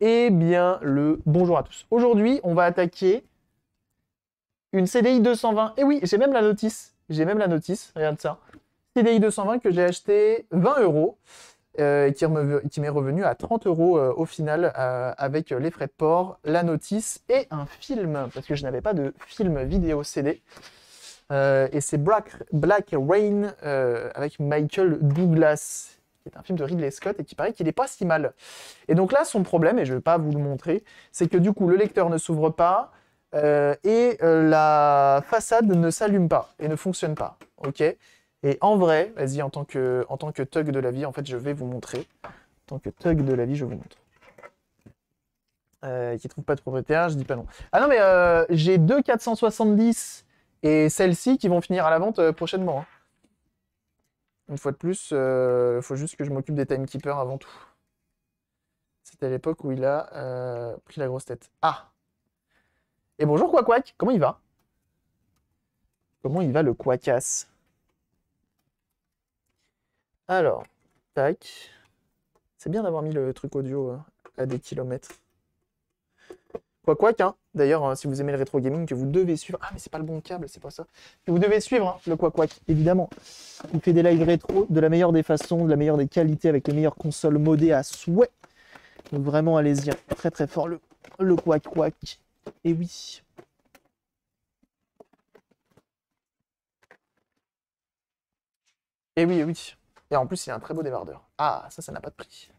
Eh bien, le bonjour à tous. Aujourd'hui, on va attaquer une CDI 220. Et oui, j'ai même la notice. J'ai même la notice, regarde ça. CDI 220 que j'ai acheté 20 euros et qui m'est revenu à 30 euros au final avec les frais de port, la notice et un film, parce que je n'avais pas de film vidéo CD. Et c'est Black Rain avec Michael Douglas, qui est un film de Ridley Scott et qui paraît qu'il n'est pas si mal. Et donc là, son problème, et je ne vais pas vous le montrer, c'est que du coup, le lecteur ne s'ouvre pas et la façade ne s'allume pas et ne fonctionne pas. Ok. Et en vrai, vas-y, en tant que thug de la vie, en fait, je vais vous montrer. En tant que thug de la vie, je vous montre. Qui trouve pas de propriétaire, je dis pas non. Ah non, mais j'ai deux 470 et celles-ci qui vont finir à la vente prochainement, hein. Une fois de plus, il faut juste que je m'occupe des timekeepers avant tout. C'était à l'époque où il a pris la grosse tête. Ah! Et bonjour Quack, comment il va? Comment il va le Quacas? Alors, tac. C'est bien d'avoir mis le truc audio à des kilomètres. Quack, hein. D'ailleurs, si vous aimez le rétro gaming, que vous devez suivre. Ah, mais c'est pas le bon câble, c'est pas ça. Que vous devez suivre hein, le Quack, évidemment. Il fait des lives rétro de la meilleure des façons, de la meilleure des qualités, avec les meilleures consoles modées à souhait. Donc vraiment, allez-y, hein. Très très fort le Quack. Et oui. Et oui, et oui. Et en plus, il a un très beau débardeur. Ah, ça n'a pas de prix.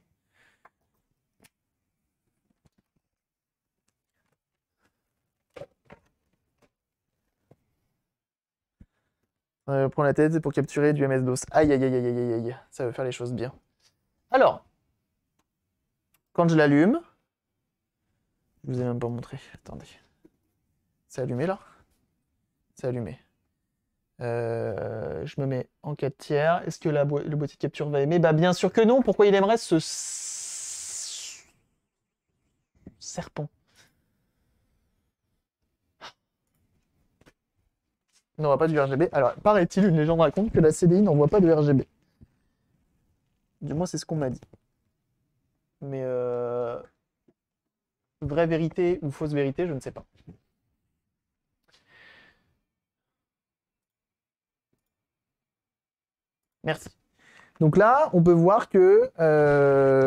Prends la tête pour capturer du MS-DOS. Aïe, aïe, aïe, aïe, aïe, aïe. Ça veut faire les choses bien. Alors, quand je l'allume, je vous ai même pas montré. Attendez. C'est allumé là? C'est allumé. Je me mets en 4 tiers. Est-ce que le boîtier de capture va aimer? Bah bien sûr que non. Pourquoi il aimerait ce serpent? Il n'envoie pas du RGB. Alors, paraît-il, une légende raconte que la CDI n'envoie pas de RGB. Du moins, c'est ce qu'on m'a dit. Mais vraie vérité ou fausse vérité, je ne sais pas. Merci. Donc là, on peut voir que...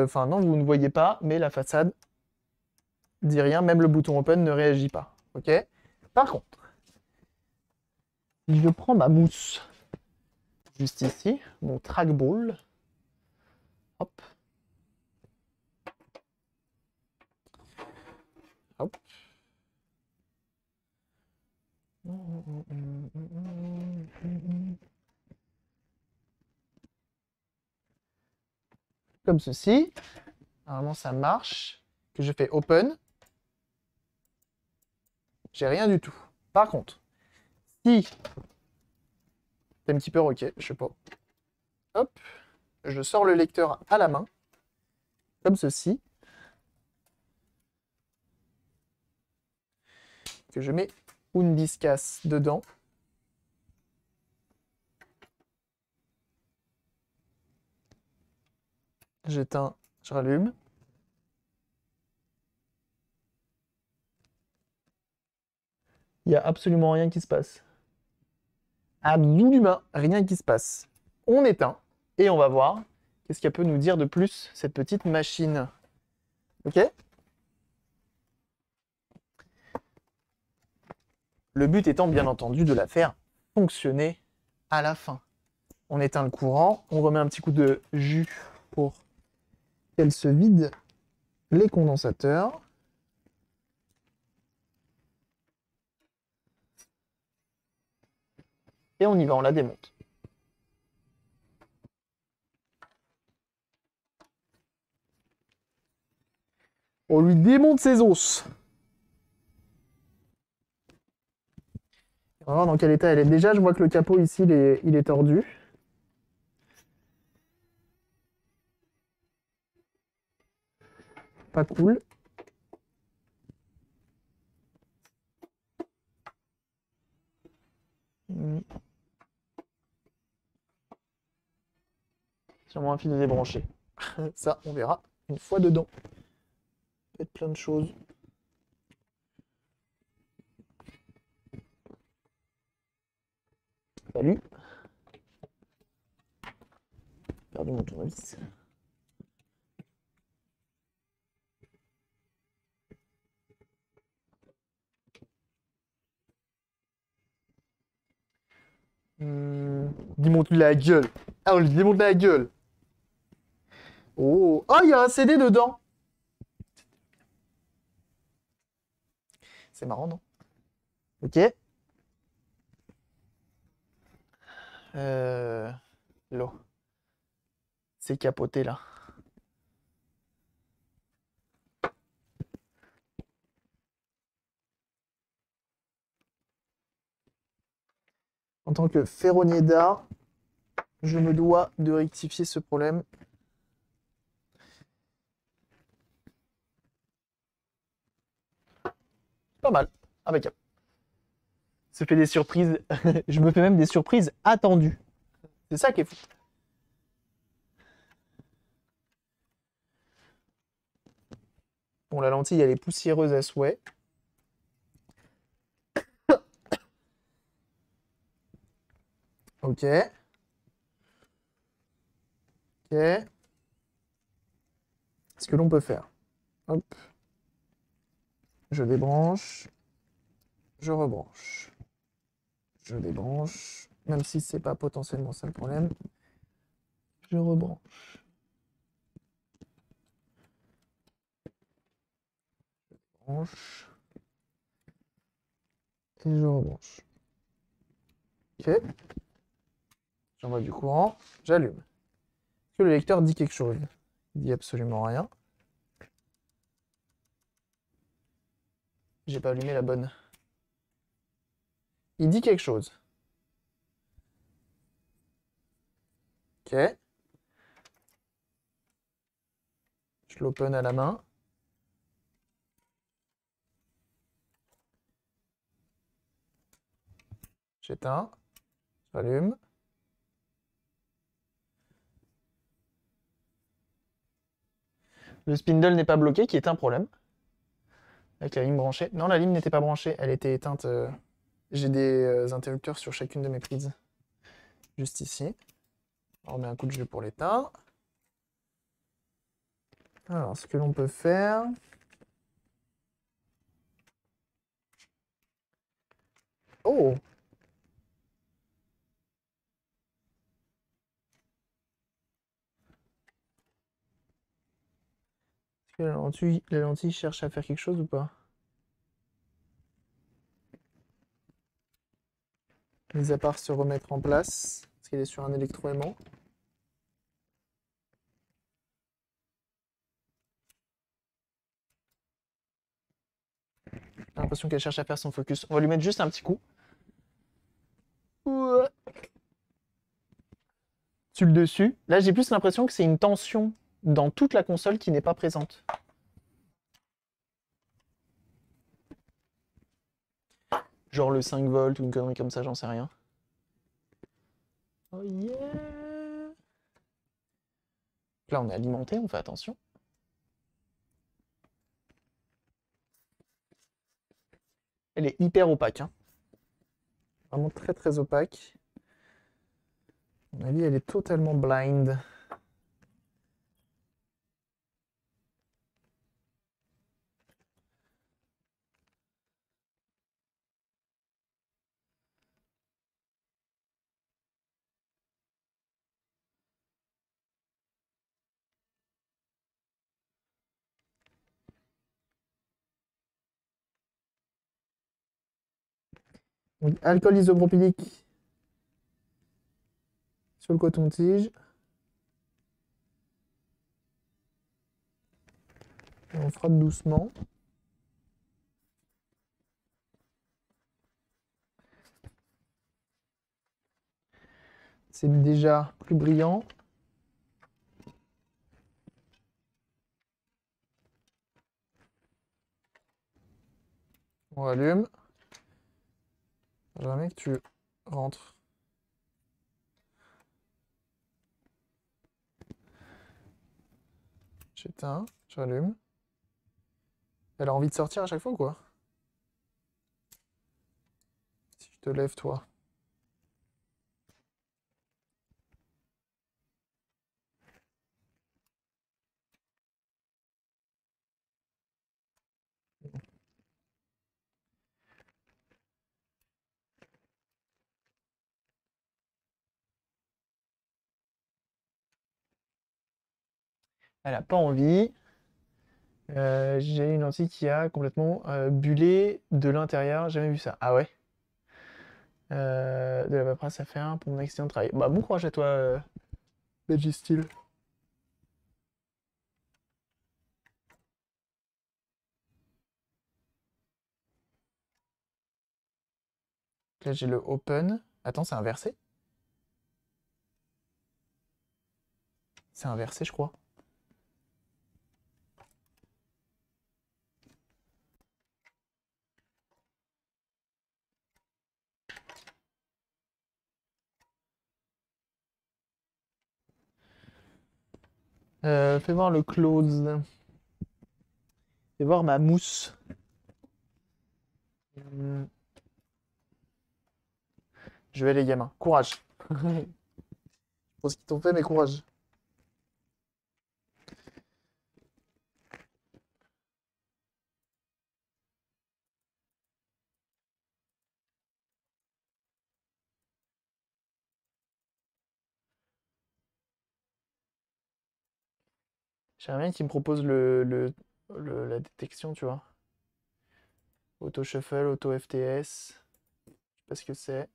Enfin, non, vous ne voyez pas, mais la façade dit rien. Même le bouton Open ne réagit pas. OK? Par contre, si je prends ma mousse, juste ici, mon trackball, hop, hop. Comme ceci. Normalement, ça marche. Que je fais Open. J'ai rien du tout. Par contre, si t'es un petit peu OK, je sais pas. Hop, je sors le lecteur à la main, comme ceci, que je mets Undiscas dedans. J'éteins, je rallume. Il n'y a absolument rien qui se passe. Absolument rien qui se passe. On éteint et on va voir qu'est-ce qu'elle peut nous dire de plus, cette petite machine. OK? Le but étant bien entendu de la faire fonctionner à la fin. On éteint le courant, on remet un petit coup de jus pour qu'elle se vide les condensateurs. Et on y va, on la démonte. On lui démonte ses os. On va voir dans quel état elle est. Déjà, je vois que le capot ici, il est tordu. Pas cool. Sûrement un fil de débranché. Ça, on verra une fois dedans. peut être plein de choses. Salut. J'ai perdu mon tournevis. Dis-moi de la gueule. Ah, on lui démonte la gueule. Oh, ah, il y a un CD dedans. C'est marrant, non? Ok. L'eau. C'est capoté là. En tant que ferronnier d'art, je me dois de rectifier ce problème. Pas mal. Impeccable. Ça fait des surprises. Je me fais même des surprises attendues. C'est ça qui est fou. Bon, la lentille, elle est poussiéreuse à souhait. Ok. Ok. Ce que l'on peut faire. Hop. Je débranche. Je rebranche. Je débranche. Même si c'est pas potentiellement ça le problème. Je rebranche. Branche. Et je rebranche. Ok. J'envoie du courant. J'allume. Est-ce que le lecteur dit quelque chose? Il dit absolument rien. J'ai pas allumé la bonne. Il dit quelque chose. Ok. Je l'open à la main. J'éteins. J'allume. Le spindle n'est pas bloqué, qui est un problème. Avec la ligne branchée. Non, la ligne n'était pas branchée, elle était éteinte. J'ai des interrupteurs sur chacune de mes prises. Juste ici. On remet un coup de jus pour l'éteindre. Alors, ce que l'on peut faire... Oh! Est-ce que la lentille cherche à faire quelque chose ou pas? Mis à part se remettre en place, parce qu'elle est sur un électroaimant. J'ai l'impression qu'elle cherche à faire son focus. On va lui mettre juste un petit coup. Ouais. Sur le dessus. Là, j'ai plus l'impression que c'est une tension dans toute la console qui n'est pas présente. Genre le 5 volts ou une connerie comme ça, j'en sais rien. Oh yeah! Là, on est alimenté, on fait attention. Elle est hyper opaque. Hein. Vraiment très très opaque. À mon avis, elle est totalement blind. Donc, alcool isopropylique sur le coton-tige. Et on frotte doucement. C'est déjà plus brillant. On allume. Jamais que tu rentres. J'éteins, j'allume. Elle a envie de sortir à chaque fois ou quoi? Si je te lève, toi. Elle a pas envie. J'ai une lentille qui a complètement bullé de l'intérieur. Jamais vu ça. Ah ouais? De la paperasse à faire pour mon accident de travail. Bah, bon courage à toi, Veggie Steel. Là, j'ai le open. Attends, c'est inversé? C'est inversé, je crois. Fais voir le close. Fais voir ma mousse. Hmm. Je vais les gamins. Courage. Pour ce qu'ils t'ont fait, mais courage. J'aimerais bien qu'ils me proposent la détection, tu vois. Auto shuffle, auto FTS. Je sais pas ce que c'est.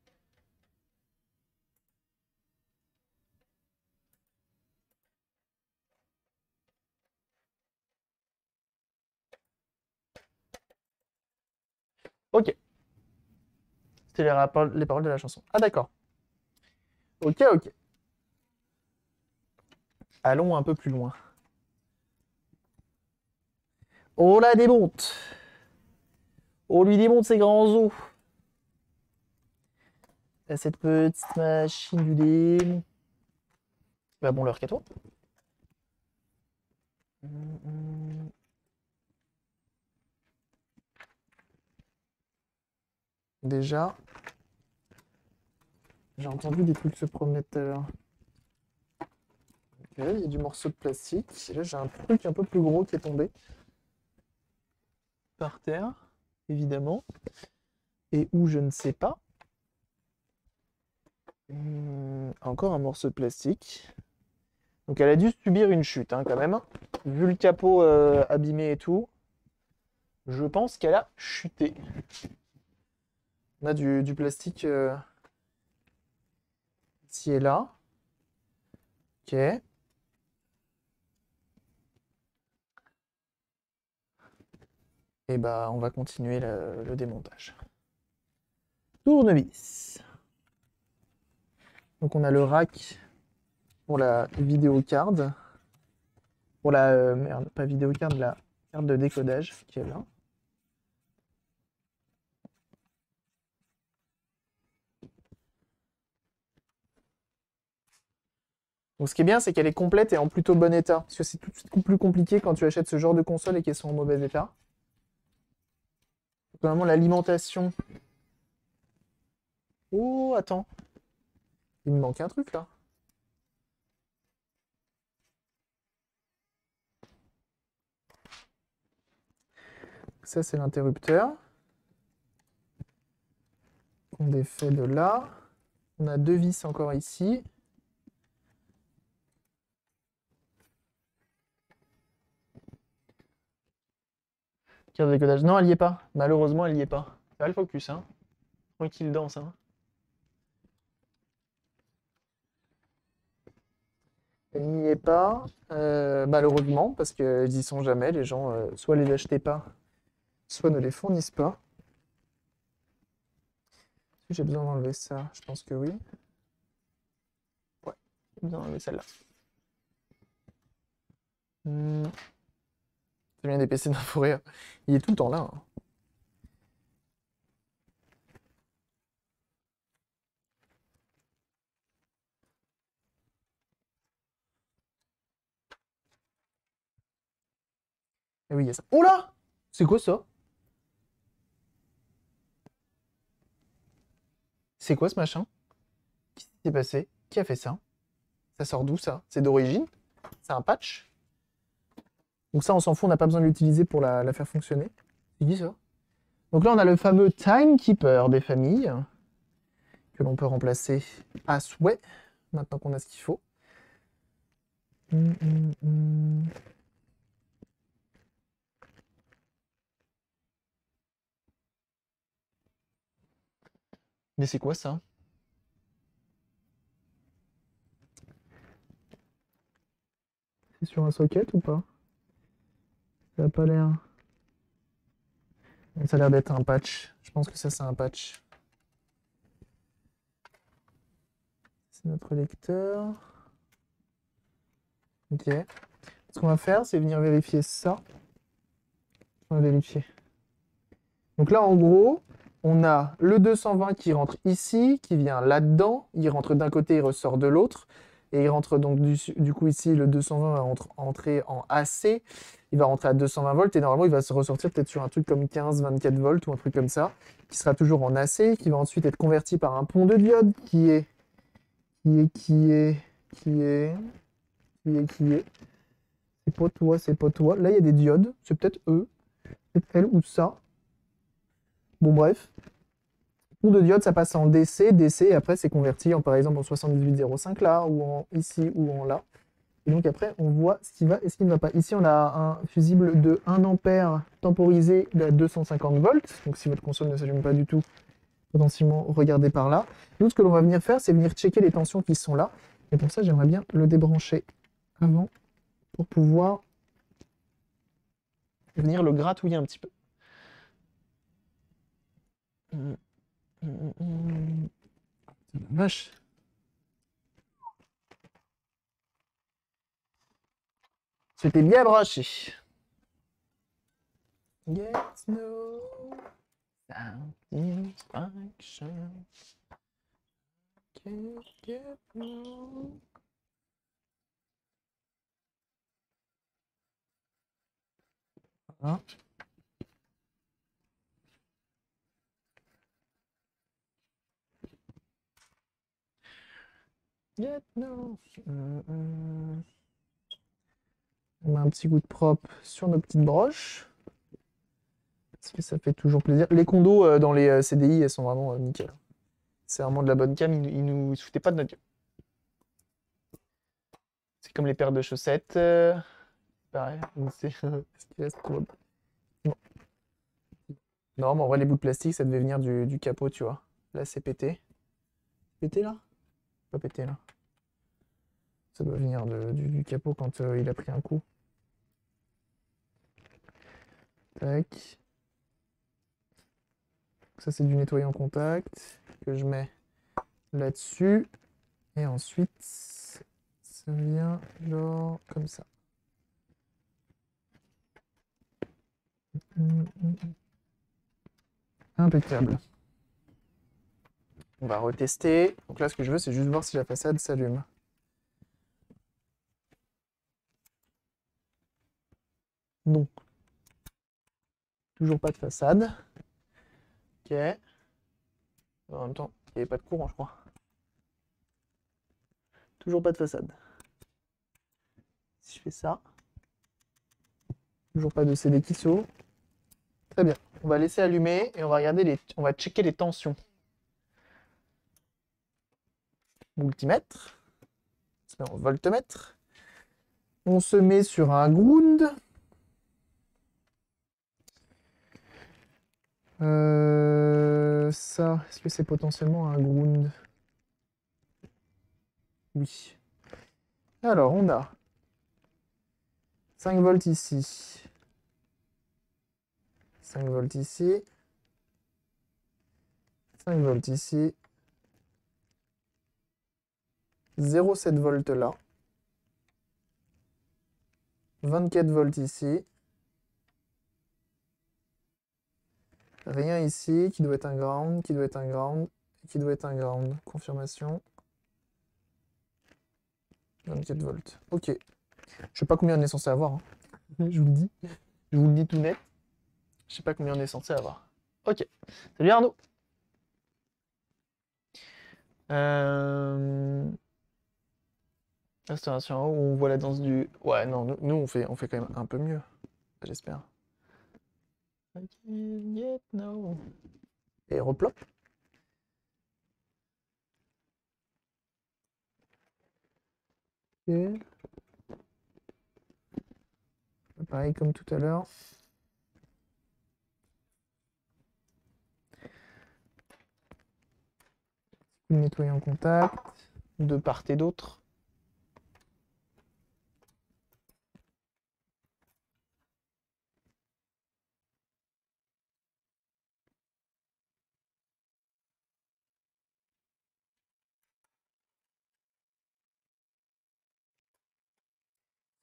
Ok. C'était les paroles de la chanson. Ah d'accord. Ok, ok. Allons un peu plus loin. On la démonte. On lui démonte ses grands os. À cette petite machine du démon. Bah bon, l'heure qu'à toi. Déjà, j'ai entendu des trucs se promener tout à l'heure. Ok, il y a du morceau de plastique. Et là, j'ai un truc un peu plus gros qui est tombé. Par terre, évidemment. Et où je ne sais pas. Encore un morceau de plastique. Donc elle a dû subir une chute hein, quand même. Vu le capot abîmé et tout, je pense qu'elle a chuté. On a du plastique ici et là. Ok. Et bah on va continuer le démontage. Tournevis. Donc on a le rack pour la vidéocard. Pour la merde, pas vidéocard, la carte de décodage qui est là. Donc ce qui est bien, c'est qu'elle est complète et en plutôt bon état. Parce que c'est tout de suite plus compliqué quand tu achètes ce genre de console et qu'elles sont en mauvais état. Donc, normalement, l'alimentation. Oh, attends. Il me manque un truc là. Ça, c'est l'interrupteur. On défait de là. On a deux vis encore ici. Carte de décodage. Non, elle y est pas. Malheureusement, elle y est pas. Ça va le focus, hein. Tranquille danse, hein. Elle n'y est pas, malheureusement, parce qu'elles y sont jamais. Les gens, soit les achetaient pas, soit ne les fournissent pas. Est-ce que j'ai besoin d'enlever ça? Je pense que oui. Ouais, j'ai besoin d'enlever celle-là. C'est bien des PC d'Inforia. Il est tout le temps là, hein. Et oui, il y a ça. Oh là! C'est quoi ça? C'est quoi ce machin? Qu'est-ce qui s'est passé? Qui a fait ça? Ça sort d'où ça? C'est d'origine? C'est un patch? Donc ça, on s'en fout, on n'a pas besoin de l'utiliser pour la faire fonctionner. C'est qui ça? Donc là, on a le fameux Timekeeper des familles, que l'on peut remplacer à souhait, maintenant qu'on a ce qu'il faut. Mais c'est quoi ça? C'est sur un socket ou pas? Ça a pas l'air. Ça a l'air d'être un patch. Je pense que ça, c'est un patch. C'est notre lecteur. Ok. Ce qu'on va faire, c'est venir vérifier ça. On va vérifier. Donc là, en gros, on a le 220 qui rentre ici, qui vient là-dedans. Il rentre d'un côté, il ressort de l'autre. Et il rentre donc du coup ici, le 220 va entrer en AC. Il va rentrer à 220 volts et normalement, il va se ressortir peut-être sur un truc comme 15-24 volts ou un truc comme ça, qui sera toujours en AC, qui va ensuite être converti par un pont de diode qui est... C'est pas toi, c'est pas toi. Là, il y a des diodes. C'est peut-être eux, peut-être elle ou ça. Bon, bref. Pont de diode, ça passe en DC, DC, et après, c'est converti en, par exemple, en 7805 là, ou en ici, ou en là. Et donc, après, on voit ce qui va et ce qui ne va pas. Ici, on a un fusible de 1 ampère temporisé à 250 volts. Donc, si votre console ne s'allume pas du tout, potentiellement, regardez par là. Nous, ce que l'on va venir faire, c'est venir checker les tensions qui sont là. Et pour ça, j'aimerais bien le débrancher avant pour pouvoir venir le gratouiller un petit peu. Vache. C'était bien branché. Get no satisfaction. Get no. Voilà. Get no. On met un petit goût de propre sur nos petites broches. Parce que ça fait toujours plaisir. Les condos dans les CDI, elles sont vraiment nickel. C'est vraiment de la bonne cam, ils nous foutaient pas de notre gueule. C'est comme les paires de chaussettes. Pareil. Bon. Non, mais en vrai, les bouts de plastique, ça devait venir du capot, tu vois. Là, c'est pété. Pété là? Pas pété là. Ça doit venir du capot quand il a pris un coup. Tac. Ça, c'est du nettoyant contact que je mets là-dessus. Et ensuite, ça vient genre comme ça. Impeccable. On va retester. Donc là, ce que je veux, c'est juste voir si la façade s'allume. Non. Toujours pas de façade. Ok. En même temps, il n'y avait pas de courant, je crois. Toujours pas de façade. Si je fais ça. Toujours pas de CD qui s'ouvre. Très bien. On va laisser allumer et on va regarder on va checker les tensions. Multimètre. On se met en voltmètre. On se met sur un ground. Ça, est-ce que c'est potentiellement un ground? Oui. Alors, on a 5 volts ici. 5 volts ici. 5 volts ici. 0,7 volts là. 24 volts ici. Rien ici, qui doit être un ground, qui doit être un ground, qui doit être un ground. Confirmation. 24 volts. Ok. Je sais pas combien on est censé avoir, hein. Je vous le dis. Je vous le dis tout net. Je sais pas combien on est censé avoir. Ok. Salut Arnaud. Euh... Restauration où on voit la danse du... Ouais, non, nous on fait quand même un peu mieux. J'espère. I can't get no. Et replop. Ok. Pareil comme tout à l'heure. Nettoyer en contact. De part et d'autre.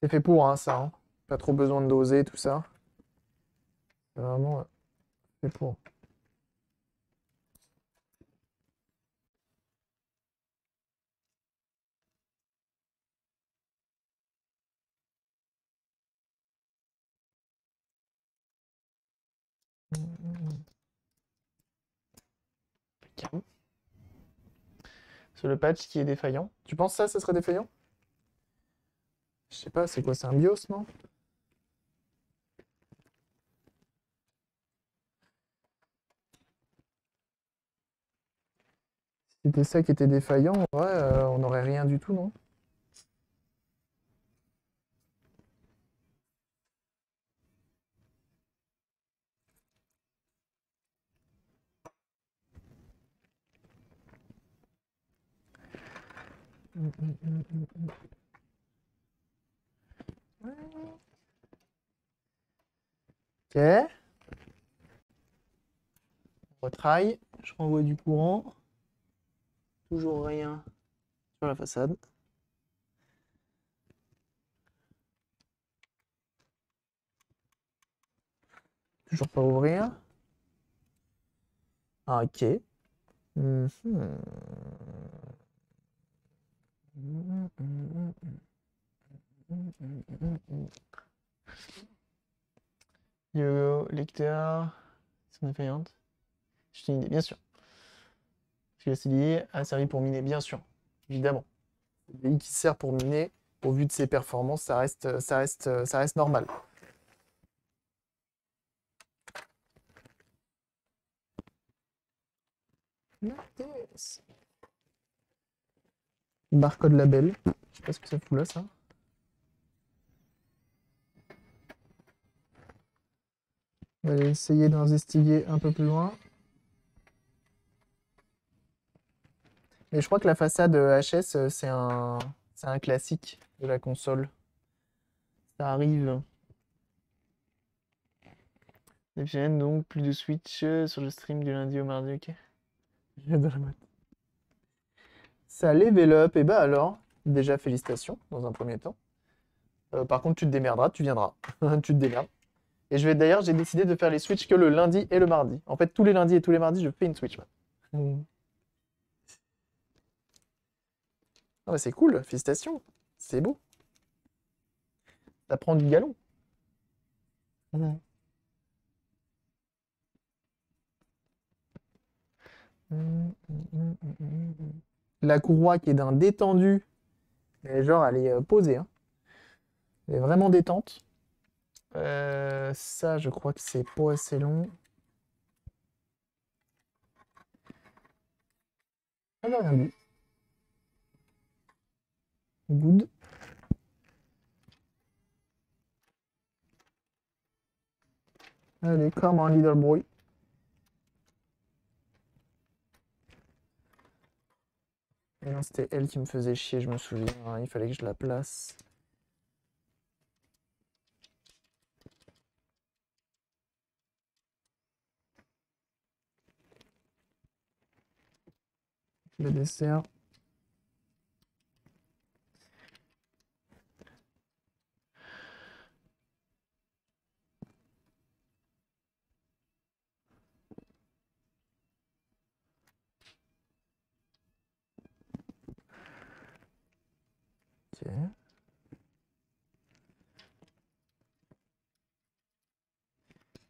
C'est fait pour, hein, ça. Hein. Pas trop besoin de doser, tout ça. C'est vraiment fait pour. Impeccable. C'est le patch qui est défaillant. Tu penses ça serait défaillant? Je sais pas, c'est quoi, c'est un BIOS, non? Si c'était ça qui était défaillant, ouais, on n'aurait rien du tout, non? Ok. Retry. Je renvoie du courant. Toujours rien sur la façade. Toujours pas ouvrir. Ah, ok. Mhm. Yo, lecteur. Sont défaillantes. Je t'ai une idée, bien sûr. Parce que la CDI a servi pour miner, bien sûr. Évidemment. CDI qui sert pour miner, au vu de ses performances, ça reste normal. Yes. Barcode label. Je sais pas ce que ça fout là, ça. On va essayer d'investiguer un peu plus loin. Mais je crois que la façade HS, c'est un classique de la console. Ça arrive. FGN, donc plus de Switch sur le stream du lundi au mardi, ok. J'adore la mode. Ça level up, et bah alors, déjà félicitations dans un premier temps. Par contre, tu te démerderas, tu viendras. Tu te démerdes. Et d'ailleurs, j'ai décidé de faire les Switch que le lundi et le mardi. En fait, tous les lundis et tous les mardis, je fais une Switch. Mm. Ah bah c'est cool, félicitations. C'est beau. Ça prend du galon. Mm. La courroie qui est d'un détendu. Mais genre, elle est posée. Hein. Elle est vraiment détente. Ça, je crois que c'est pas assez long. Ah bah, rien dit. Good. Allez, come on, little boy. Et non, c'était elle qui me faisait chier, je me souviens. Hein, il fallait que je la place. Le dessert. Ok.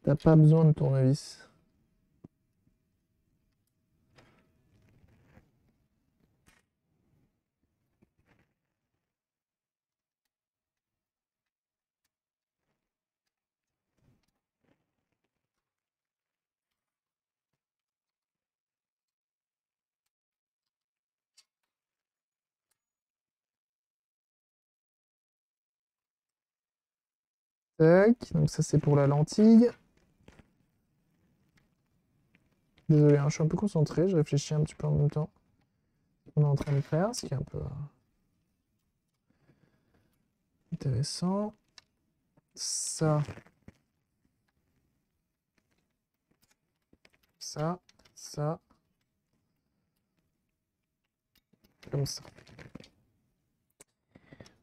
T'as pas besoin de tournevis. Tac, donc ça c'est pour la lentille. Désolé, hein, je suis un peu concentré, je réfléchis un petit peu en même temps. On est en train de faire, ce qui est un peu intéressant. Ça, ça, comme ça.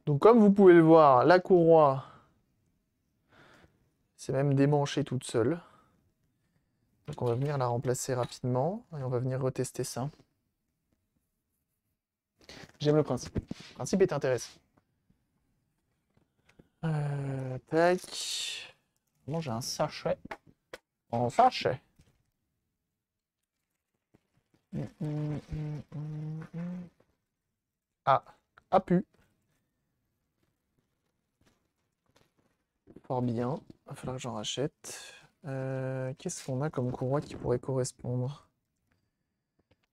Donc comme vous pouvez le voir, la courroie s'est même démanchée toute seule. Donc on va venir la remplacer rapidement et on va venir retester ça. J'aime le principe. Le principe est intéressant. Tac. Moi j'ai un sachet. En sachet. Ah, a pu. Fort bien. Il va falloir que j'en rachète. Qu'est-ce qu'on a comme courroie qui pourrait correspondre?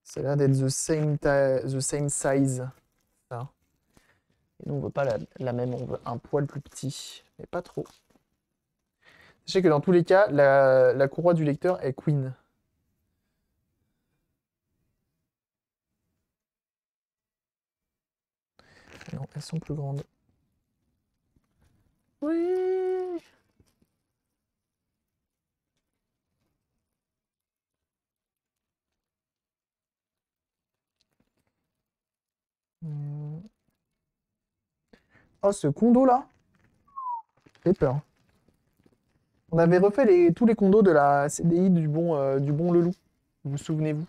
Ça a l'air d'être the same size. Ça. Et nous, on veut pas la même, on veut un poil plus petit, mais pas trop. Sachez que dans tous les cas, la courroie du lecteur est queen. Non, elles sont plus grandes. Oui. Oh, ce condo là, fait peur. On avait refait tous les condos de la CDI du bon Leloup. Vous souvenez-vous?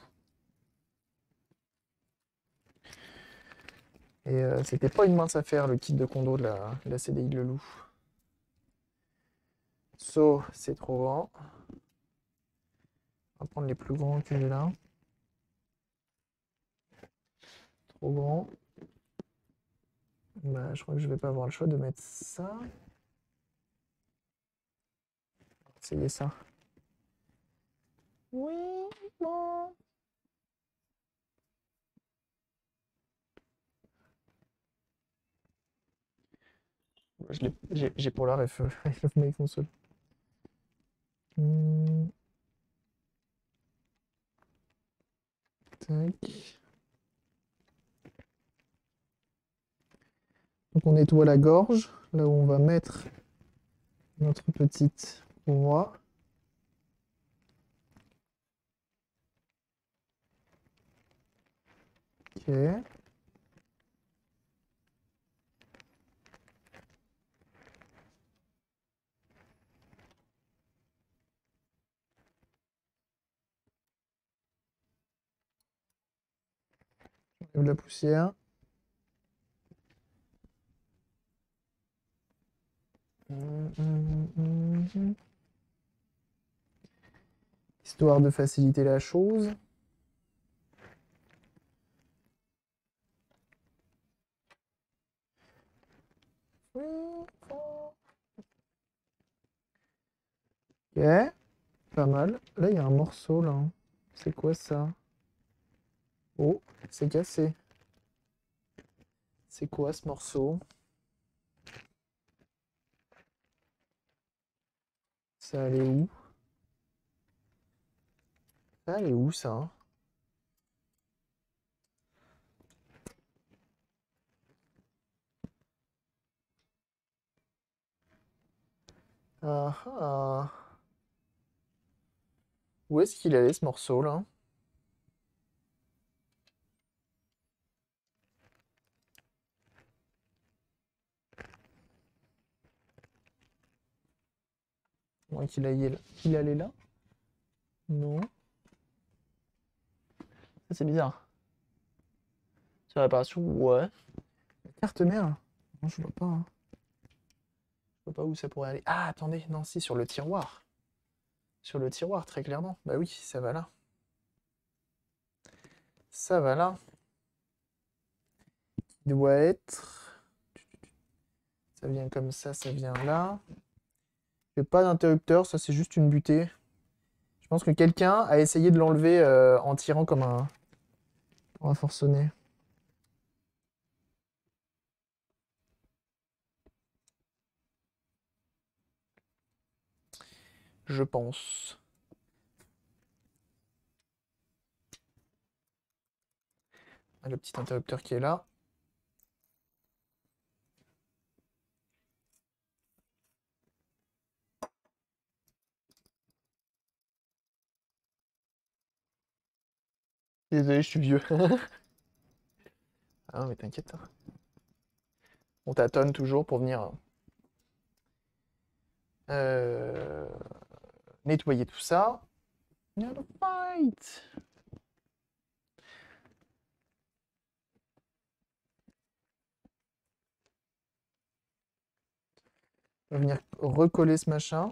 Et c'était pas une mince affaire le kit de condo de la CDI de Leloup. So, c'est trop grand. On va prendre les plus grands que j'ai là. Trop grand. Bah, je crois que je vais pas avoir le choix de mettre ça. Essayez ça. Oui, bon. J'ai pour la ref, my console. Tac. Donc on nettoie la gorge, là où on va mettre notre petite courroie. Ok. J'enlève la poussière. Histoire de faciliter la chose. Ok, pas mal. Là, il y a un morceau, là. C'est quoi ça? Oh, c'est cassé. C'est quoi ce morceau? Ça allait où? Ça allait où, ça? Ah ah. Où est-ce qu'il allait, ce morceau, là? Moins qu'il allait là? Non. Ça, c'est bizarre. Sur réparation, ouais. La carte mère? Non, je vois pas, hein. Je vois pas où ça pourrait aller. Ah, attendez, non, si, sur le tiroir. Sur le tiroir, très clairement. Bah oui, ça va là. Ça va là. Il doit être... Ça vient comme ça vient là. Il n'y a pas d'interrupteur, ça c'est juste une butée. Je pense que quelqu'un a essayé de l'enlever en tirant comme un forcené. Je pense. Ah, le petit interrupteur qui est là. Désolé, je suis vieux. Ah non, mais t'inquiète. On tâtonne toujours pour venir euh, nettoyer tout ça. Gotta fight. On va venir recoller ce machin.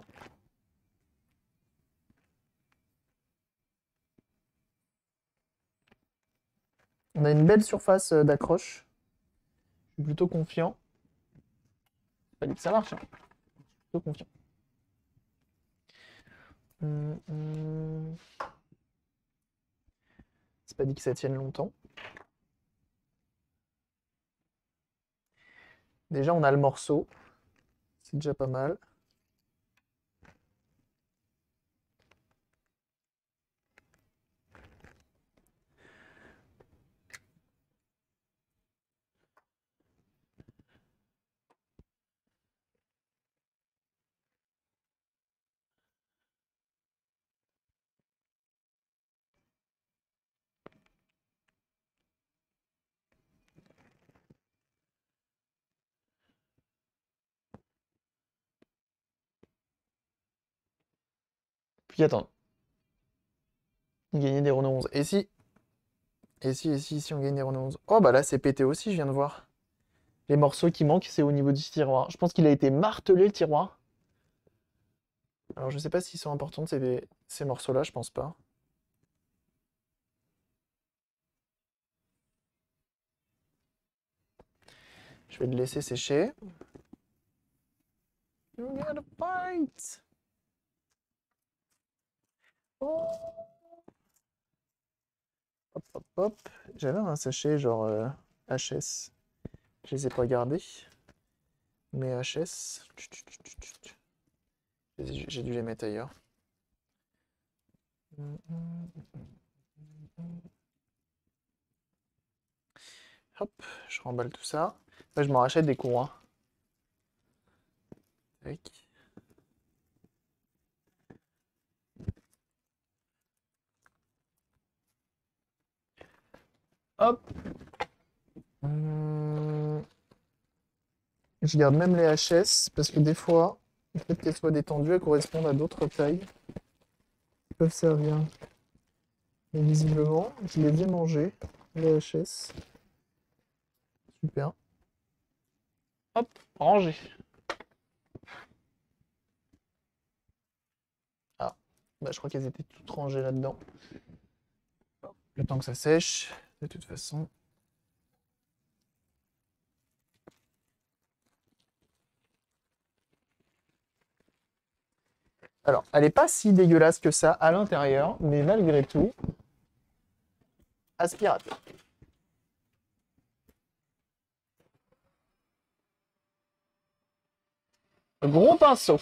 On a une belle surface d'accroche. Je suis plutôt confiant. Pas dit que ça marche, hein. Plutôt confiant. Hum. C'est pas dit que ça tienne longtemps. Déjà, on a le morceau. C'est déjà pas mal. Puis attends. Gagner des Renault 11. Et si? Et si on gagne des Renault 11? Oh bah là c'est pété aussi, je viens de voir. Les morceaux qui manquent, c'est au niveau du tiroir. Je pense qu'il a été martelé le tiroir. Alors je sais pas s'ils sont importants ces morceaux-là, je pense pas. Je vais le laisser sécher. You gotta fight! Oh. Hop, hop, hop. J'avais un sachet genre HS. Je les ai pas gardés. Mais HS. J'ai dû les mettre ailleurs. Hop, je remballe tout ça. Là, je m'en rachète des courroies. Tac. Hop. Je garde même les HS parce que des fois, le fait qu'elles soient détendues, elles correspondent à d'autres tailles qui peuvent servir. Mais visiblement, je les ai mangées, les HS. Super. Hop, rangé. Ah, bah, je crois qu'elles étaient toutes rangées là-dedans. Le temps que ça sèche, de toute façon. Alors, elle n'est pas si dégueulasse que ça à l'intérieur, mais malgré tout, aspirateur. Gros pinceau.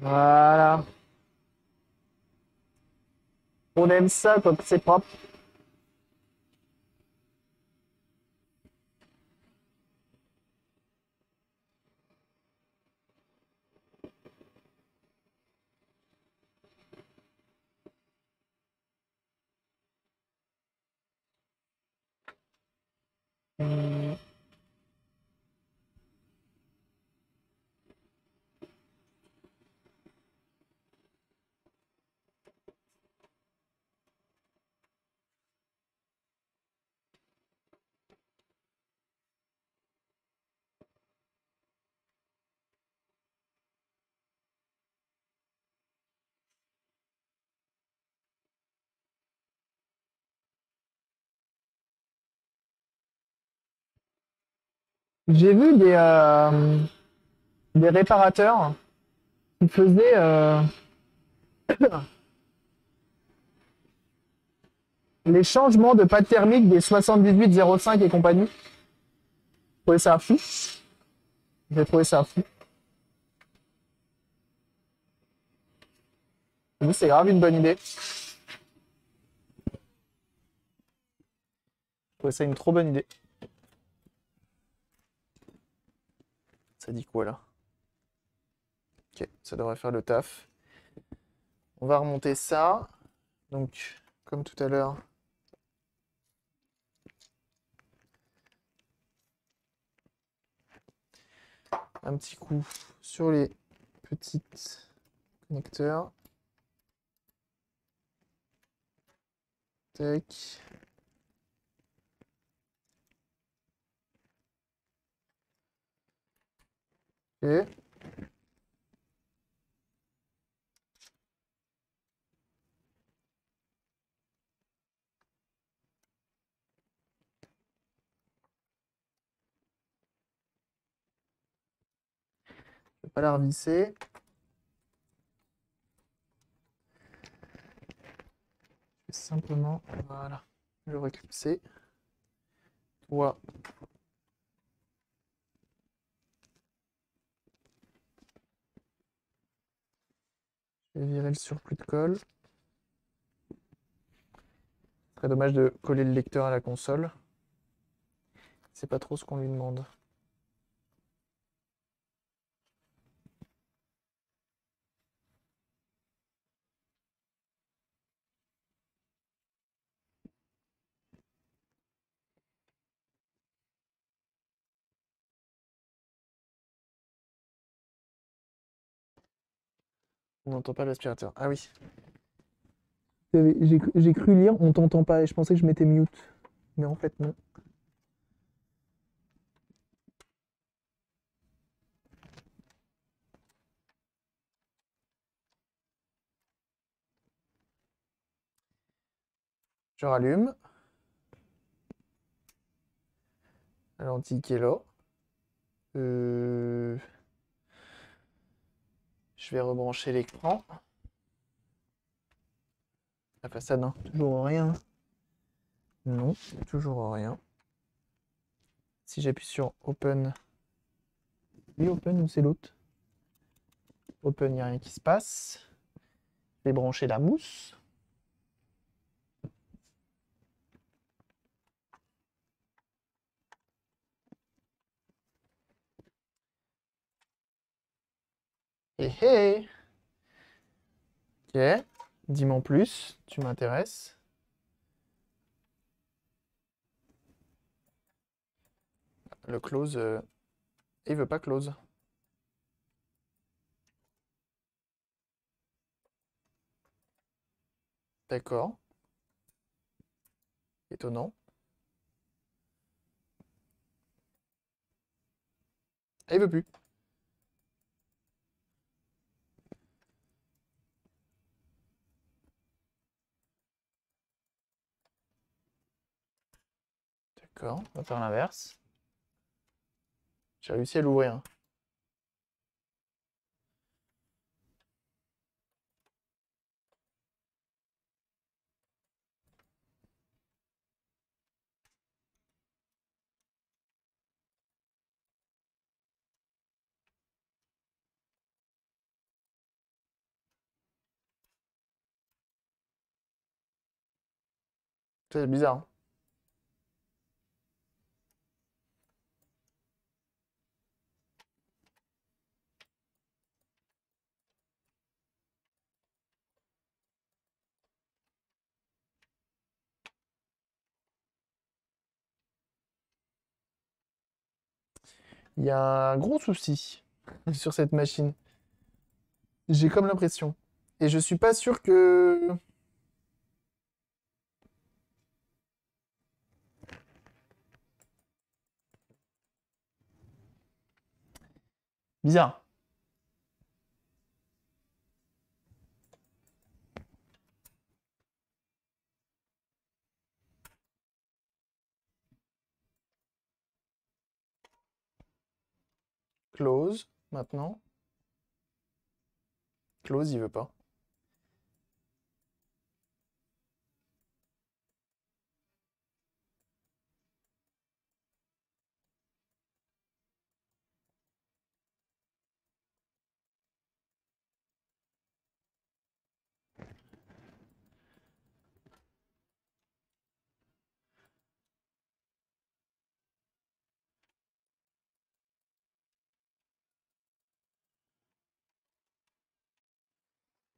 Voilà. On aime ça quand c'est propre. Hmm. J'ai vu des réparateurs qui faisaient les changements de pâte thermique des 7805 et compagnie. J'ai trouvé ça fou. J'ai trouvé ça fou. Oui, c'est grave une bonne idée. J'ai trouvé ça une trop bonne idée. Ça dit quoi là? Ok, ça devrait faire le taf. On va remonter ça. Donc, comme tout à l'heure, un petit coup sur les petits connecteurs. Tac. Ok. Je vais pas la revisser. Je vais simplement, voilà, le reclipser. Toi, je vais virer le surplus de colle. Très dommage de coller le lecteur à la console. C'est pas trop ce qu'on lui demande. On n'entend pas l'aspirateur. Ah oui. J'ai cru lire, on t'entend pas, et je pensais que je m'étais mute. Mais en fait, non. Je rallume. Lentille qui est là. Je vais rebrancher l'écran. La façade, non. Toujours rien. Non, toujours rien. Si j'appuie sur Open. Oui, Open ou c'est l'autre? Open, il n'y a rien qui se passe. Je vais brancher la mousse. Hé hé! Ok. Dis-moi en plus, tu m'intéresses. Le close, il veut pas close. D'accord. Étonnant. Ah, il veut plus. D'accord, on va faire l'inverse. J'ai réussi à l'ouvrir. C'est bizarre, hein. Il y a un gros souci sur cette machine. J'ai comme l'impression. Et je suis pas sûr que... Bizarre. Close, maintenant. Close, il veut pas.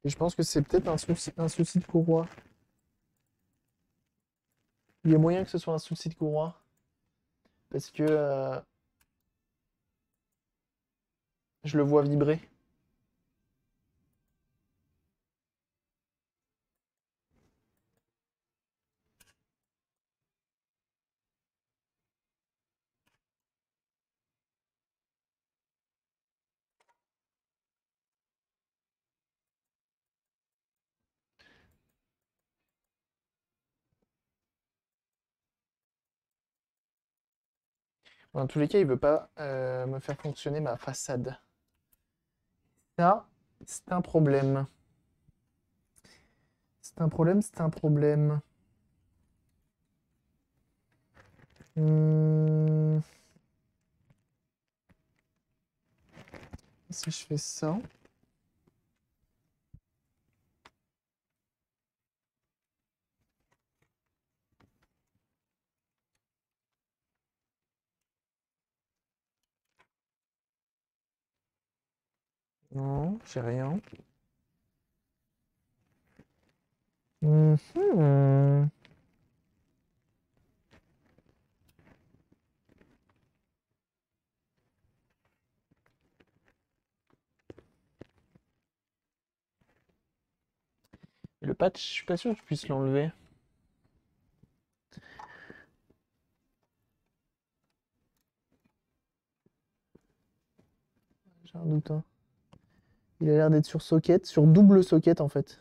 Et je pense que c'est peut-être un souci de courroie. Il y a moyen que ce soit un souci de courroie. Parce que je le vois vibrer. Dans tous les cas, il veut pas me faire fonctionner ma façade. Ça, c'est un problème. C'est un problème, c'est un problème. Hmm, si je fais ça... Non, j'ai rien. Mhm. Le patch, je suis pas sûr que je puisse l'enlever. J'ai un doute, hein. Il a l'air d'être sur socket, sur double socket en fait.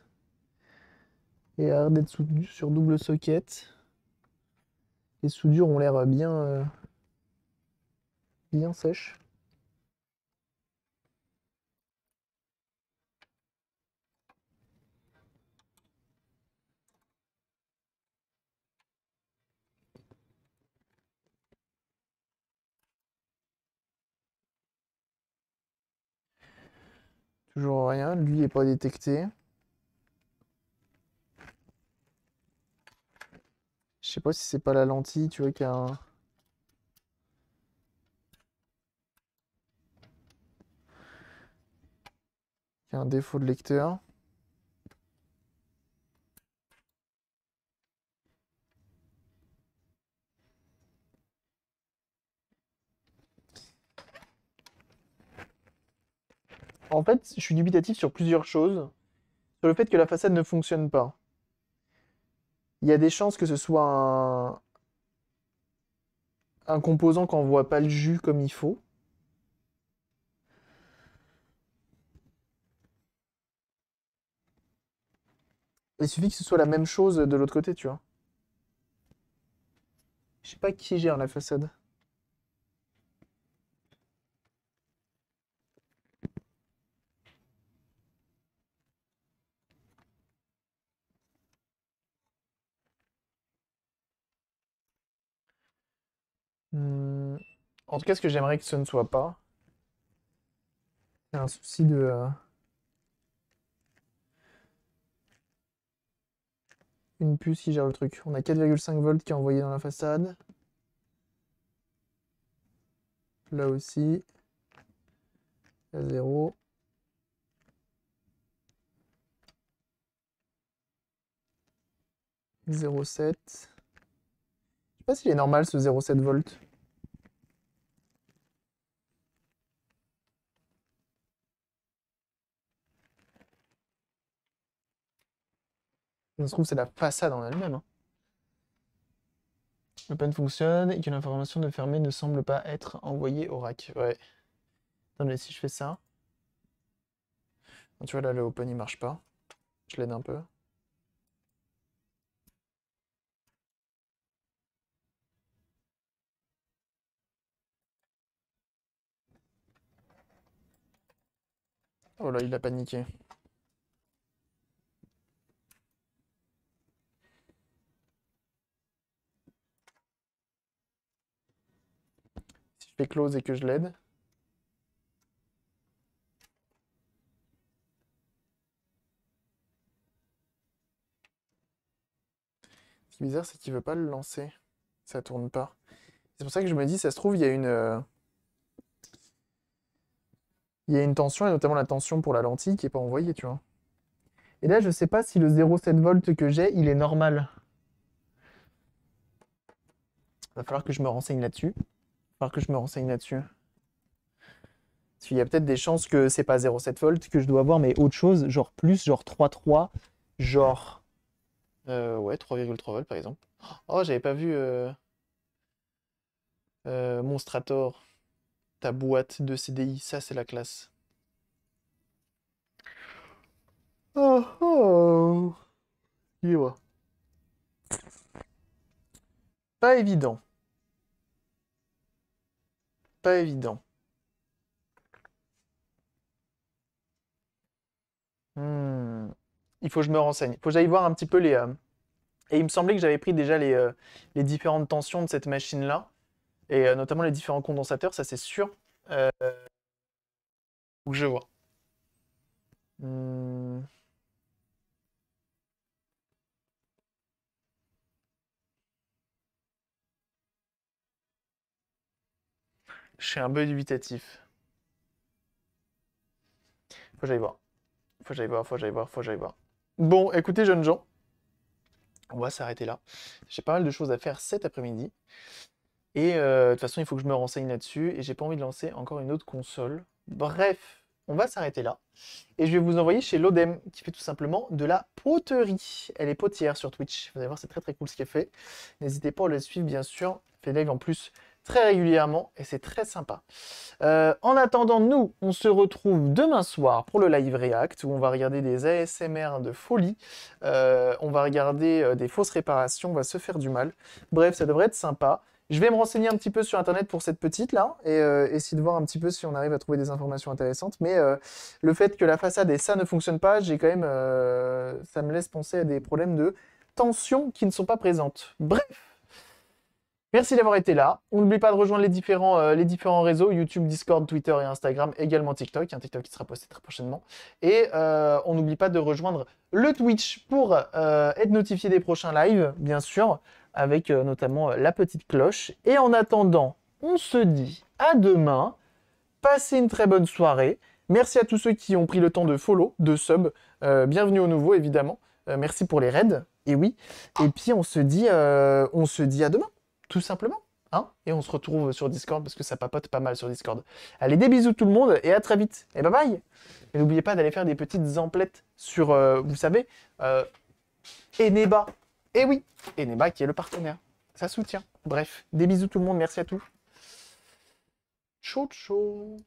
Il a l'air d'être sur double socket. Les soudures ont l'air bien sèches. Toujours rien, lui n'est pas détecté. Je sais pas si c'est pas la lentille, tu vois, qui a un défaut de lecteur. En fait, je suis dubitatif sur plusieurs choses. Sur le fait que la façade ne fonctionne pas. Il y a des chances que ce soit un composant qu'on voit pas le jus comme il faut. Il suffit que ce soit la même chose de l'autre côté, tu vois. Je sais pas qui gère la façade. Hmm. En tout cas, ce que j'aimerais que ce ne soit pas, c'est un souci de... une puce qui gère le truc. On a 4,5 volts qui est envoyé dans la façade. Là aussi. À 0. Zéro virgule sept. Je sais pas s'il est normal ce 0,7 volts. Ça se trouve, c'est la façade en elle-même. Hein. L'open fonctionne et que l'information de fermer ne semble pas être envoyée au rack. Ouais. Attendez, si je fais ça. Tu vois, là, le open, il marche pas. Je l'aide un peu. Oh là, il a paniqué. Si je fais close et que je l'aide. Ce qui est bizarre, c'est qu'il veut pas le lancer. Ça tourne pas. C'est pour ça que je me dis, ça se trouve, il y a une tension, et notamment la tension pour la lentille qui est pas envoyée, tu vois. Et là, je sais pas si le 0,7 volts que j'ai, il est normal. Va falloir que je me renseigne là-dessus. Va falloir que je me renseigne là-dessus. Parce qu'il y a peut-être des chances que c'est pas 0,7 volts que je dois avoir, mais autre chose, genre plus, genre 3,3, genre... ouais, 3,3 volts par exemple. Oh, j'avais pas vu Monstrator, ta boîte de CDI, ça c'est la classe. Oh, oh. Excusez-moi. Pas évident. Pas évident. Hmm. Il faut que je me renseigne. Il faut que j'aille voir un petit peu les... Et il me semblait que j'avais pris déjà les différentes tensions de cette machine-là, et notamment les différents condensateurs, ça c'est sûr. Faut que je vois. Hmm. Je suis un peu dubitatif. Faut que j'aille voir. Faut que j'aille voir, faut que j'aille voir, faut que j'aille voir. Bon, écoutez, jeunes gens, on va s'arrêter là. J'ai pas mal de choses à faire cet après-midi. Et de toute façon, il faut que je me renseigne là-dessus. Et j'ai pas envie de lancer encore une autre console. Bref, on va s'arrêter là. Et je vais vous envoyer chez Lodem, qui fait tout simplement de la poterie. Elle est potière sur Twitch. Vous allez voir, c'est très très cool ce qu'elle fait. N'hésitez pas à le suivre, bien sûr. Elle fait des lives en plus très régulièrement et c'est très sympa. En attendant, nous, on se retrouve demain soir pour le live React où on va regarder des ASMR de folie. On va regarder des fausses réparations, on va se faire du mal. Bref, ça devrait être sympa. Je vais me renseigner un petit peu sur internet pour cette petite là et essayer de voir un petit peu si on arrive à trouver des informations intéressantes. Mais le fait que la façade et ça ne fonctionne pas, j'ai quand même, ça me laisse penser à des problèmes de tension qui ne sont pas présentes. Bref. Merci d'avoir été là. On n'oublie pas de rejoindre les différents réseaux, YouTube, Discord, Twitter et Instagram, également TikTok, un TikTok qui sera posté très prochainement. Et on n'oublie pas de rejoindre le Twitch pour être notifié des prochains lives, bien sûr, avec notamment la petite cloche. Et en attendant, on se dit à demain. Passez une très bonne soirée. Merci à tous ceux qui ont pris le temps de follow, de sub. Bienvenue au nouveau, évidemment. Merci pour les raids. Et oui. Et puis on se dit à demain, tout simplement. Hein, et on se retrouve sur Discord parce que ça papote pas mal sur Discord. Allez, des bisous tout le monde et à très vite. Et bye bye. Et n'oubliez pas d'aller faire des petites emplettes sur, vous savez, Eneba. Et oui, Eneba qui est le partenaire. Ça soutient. Bref, des bisous tout le monde. Merci à tous. Ciao, ciao.